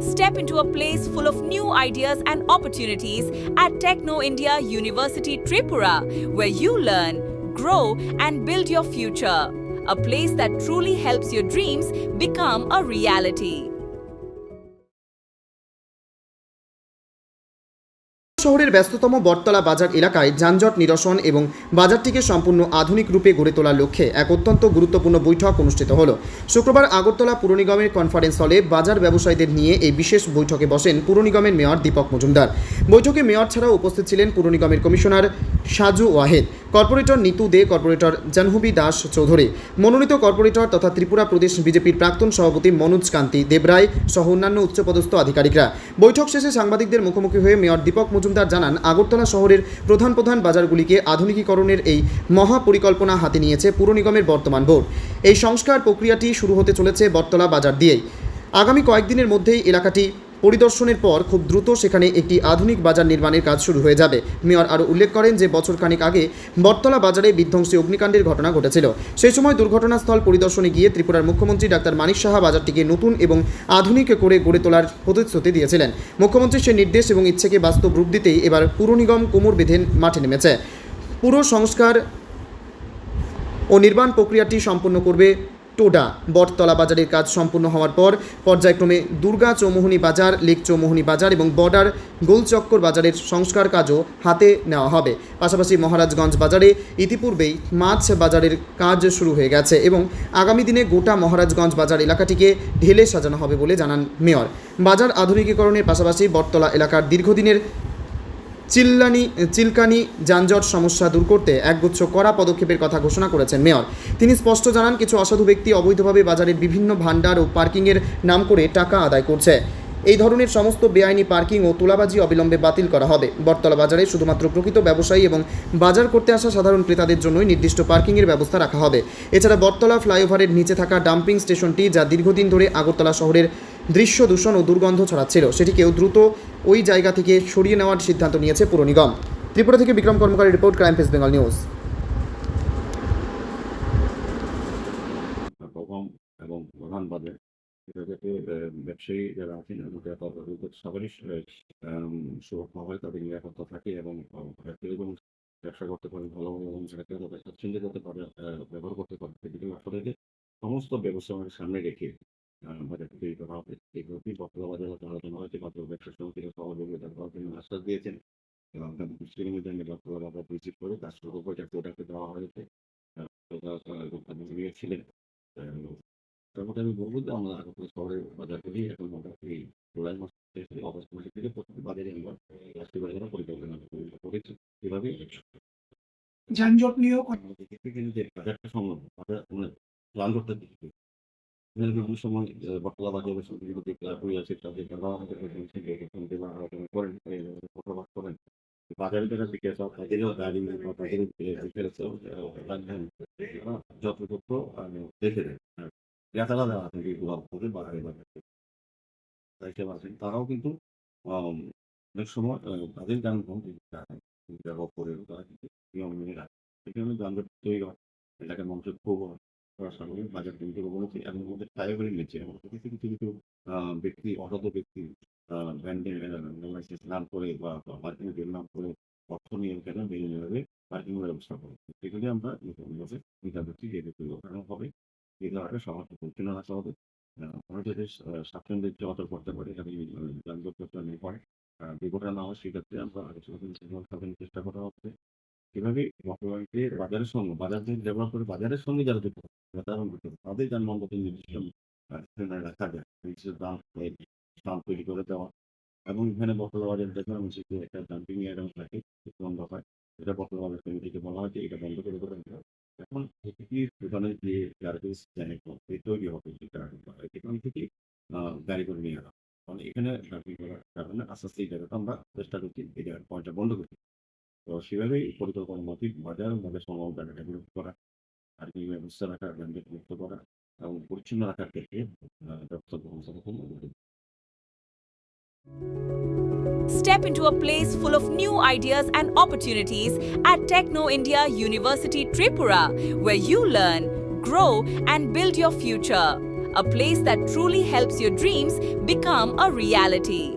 Step into a place full of new ideas and opportunities at Techno India University Tripura, where you learn, grow, and build your future. A place that truly helps your dreams become a reality. শহরের ব্যস্ততম বটতলা বাজার এলাকায় যানজট নিরসন এবং বাজারটিকে সম্পূর্ণ আধুনিক রূপে গড়ে তোলার লক্ষ্যে এক অত্যন্ত গুরুত্বপূর্ণ বৈঠক অনুষ্ঠিত হলো। শুক্রবার আগরতলা পুর নিগমের কনফারেন্স হলে বাজার ব্যবসায়ীদের নিয়ে এই বিশেষ বৈঠকে বসেন পুর নিগমের মেয়র দীপক মজুমদার। বৈঠকে মেয়র ছাড়াও উপস্থিত ছিলেন পুর নিগমের কমিশনার সাজু ওয়াহেদ, কর্পোরেটর নিতু দে, কর্পোরেটর জাহ্নবী দাস চৌধুরী, মনোনীত কর্পোরেটর তথা ত্রিপুরা প্রদেশ বিজেপির প্রাক্তন সভাপতি মনোজ কান্তি দেবরায় সহ অন্যান্য উচ্চপদস্থ আধিকারিকরা। বৈঠক শেষে সাংবাদিকদের মুখোমুখি হয়ে মেয়র দীপক মজুমদার জানান, আগরতলা শহরের প্রধান প্রধান বাজারগুলিকে আধুনিকীকরণের এই মহাপরিকল্পনা হাতে নিয়েছে পুর নিগমের বর্তমান বোর্ড। এই সংস্কার প্রক্রিয়াটি শুরু হতে চলেছে বটতলা বাজার দিয়েই। আগামী কয়েকদিনের মধ্যেই এলাকাটি পরিদর্শনের পর খুব দ্রুত সেখানে একটি আধুনিক বাজার নির্মাণের কাজ শুরু হয়ে যাবে। মেয়র আরও উল্লেখ করেন যে বছরখানেক আগে বটতলা বাজারে বিধ্বংসী অগ্নিকাণ্ডের ঘটনা ঘটেছিল। সেই সময় দুর্ঘটনাস্থল পরিদর্শনে গিয়ে ত্রিপুরার মুখ্যমন্ত্রী ডাক্তার মানিক সাহা বাজারটিকে নতুন এবং আধুনিক করে গড়ে তোলার প্রতিশ্রুতি দিয়েছিলেন। মুখ্যমন্ত্রীর সেই নির্দেশ এবং ইচ্ছেকে বাস্তব রূপ দিতেই এবার পুর নিগম কোমর বেঁধে মাঠে নেমেছে। পুরো সংস্কার ও নির্মাণ প্রক্রিয়াটি সম্পন্ন করবে টোডা। বটতলা বাজারের কাজ সম্পূর্ণ হওয়ার পর পর্যায়ক্রমে দুর্গা চৌমোহনী বাজার, লেক চৌমোহনী বাজার এবং বর্ডার গোলচক্কর বাজারের সংস্কার কাজও হাতে নেওয়া হবে। পাশাপাশি মহারাজগঞ্জ বাজারে ইতিপূর্বেই মাছ বাজারের কাজ শুরু হয়ে গেছে এবং আগামী দিনে গোটা মহারাজগঞ্জ বাজার এলাকাটিকে ঢেলে সাজানো হবে বলে জানান মেয়র। বাজার আধুনিকীকরণের পাশাপাশি বটতলা এলাকার দীর্ঘদিনের চিলকানি যানজট সমস্যা দূর করতে একগুচ্ছ কড়া পদক্ষেপের কথা ঘোষণা করেছেন মেয়র। তিনি স্পষ্ট জানান, কিছু অসাধু ব্যক্তি অবৈধভাবে বাজারের বিভিন্ন ভান্ডার ও পার্কিংয়ের নাম করে টাকা আদায় করছে। এই ধরনের সমস্ত বেআইনি পার্কিং ও তোলাবাজি অবিলম্বে বাতিল করা হবে। বটতলা বাজারে শুধুমাত্র প্রকৃত ব্যবসায়ী এবং বাজার করতে আসা সাধারণ ক্রেতাদের জন্যই নির্দিষ্ট পার্কিংয়ের ব্যবস্থা রাখা হবে। এছাড়া বটতলা ফ্লাইওভারের নিচে থাকা ডাম্পিং স্টেশনটি, যা দীর্ঘদিন ধরে আগরতলা শহরের দৃশ্য দূষণ ও দুর্গন্ধ ছড়াচ্ছিল, সেটিকেও দ্রুত ওই জায়গা থেকে সরিয়ে নেওয়ার সিদ্ধান্ত নিয়েছে পুর নিগম। ত্রিপুরা থেকে বিক্রম কর্মকারের report, crime face Bengal news. এবং প্রধান বাজার যাতে ব্যবসায়ী যারা আছেন সবারই সুরক্ষা হয়, তাদের নিরাপত্তা থাকে এবং ব্যবসা করতে পারে ভালোভাবে এবং সেটাকে তাদের স্বাচ্ছন্দ্য করতে পারে, ব্যবহার করতে পারে। সেদিকে আপনাদেরকে সমস্ত ব্যবস্থা আমাদের সামনে রেখে বাজারটি তৈরি করা হবে। এইভাবেই বর্তমান বাজার হতে আলোচনা হয়েছে। মাত্র ব্যবসা সমিতিকে সহযোগিতা করার জন্য আশ্বাস দিয়েছেন এবং আপনাদের দৃষ্টির মধ্যে বর্তমান বাজার ভিজিট করে কাজ শুরু করে প্রোডাক্টে দেওয়া হয়েছে। ছিলেন তারপরে আমি বলবো যে আমরা আগরতলা শহরের বাজারগুলি এখন মোটামুটি জুলাই মাস অগস্ট মাসের থেকে প্রত্যেক বাজারে আমরা রাষ্ট্রীয় বাজারে পরিকল্পনা করেছি। এভাবে যানজট নিয়েও যে বাজারটা সংগ্রহ বাজার যানজটটা দেখবে বিভিন্ন সময় বটতলা বাজারের সঙ্গে যদি ক্লাবই আছে তাদের তারা আমাদের আলোচনা করেন, বসবাস করেন। বাজারে যারা বিক্রি সব তাদেরও গাড়ি যত্রতত্র দেখে দেয়। ক্রেতারা যারা আছেন করে বাজারে আছেন তারাও কিন্তু অনেক সময় তাদের যানবাহন ব্যবহার করে তারা কিন্তু নিয়ম মেনে রাখে। সেখানে যানজট তৈরি হয়, এলাকার মানুষের খুব স্বাভাবিক বাজার কিন্তু অবনতি এবং আমাদের ফ্লাইওভারের নিচে কিছু কিছু কিছু ব্যক্তি অসাধ ব্যক্তি ব্যান্ডের নাম করে বা পার্কিং এর নাম করে অর্থ নিয়ে কেন বিভিন্নভাবে পার্কিং এর ব্যবস্থা করে। সেগুলি আমরা নিতে হবে। এগুলো আগে সমাজকে পরিচালনা আসা হবে। আমাদের স্বাচ্ছন্দ্যের চলাচল করতে পারে, যানজট হয় দুর্ঘটনা না হয়, সেক্ষেত্রে আমরা চেষ্টা করা হচ্ছে। এভাবে বর্তমানে বাজারের সঙ্গে বাজার ডেভেলপ করে বাজারের সঙ্গে যারা যুক্ত তাদের যানবাহন নির্দিষ্ট রাখা যায়, দাম তৈরি করে দেওয়া এবং এখানে বর্তমান বাজার দেখলাম একটা ডাম্পিং এরিয়া থাকে বন্ধ হয়, এটা বর্তমান বাজার কমিটিকে বলা হয় যে এটা বন্ধ করে দেবেন। এখন দোকানের যে গার্বেজ তৈরি হবে সেখান থেকে গাড়ি করে নিয়ে আসা, কারণ এখানে ডাম্পিং করার কারণে আস্তে আস্তে এই জায়গাটা আমরা চেষ্টা করছি এই জায়গার পয়েন্টটা বন্ধ করছি। তো সেভাবেই পরিকল্পনা মাফিক বাজার সংগ্রহ জায়গাটা করা, আর কি ব্যবস্থা রাখা, ব্যান্ডেড মুক্ত করা এবং পরিচ্ছন্ন রাখার ক্ষেত্রে ব্যবস্থা গ্রহণ করা। Step into a place full of new ideas and opportunities at Techno India University Tripura, where you learn, grow, and build your future. a place that truly helps your dreams become a reality.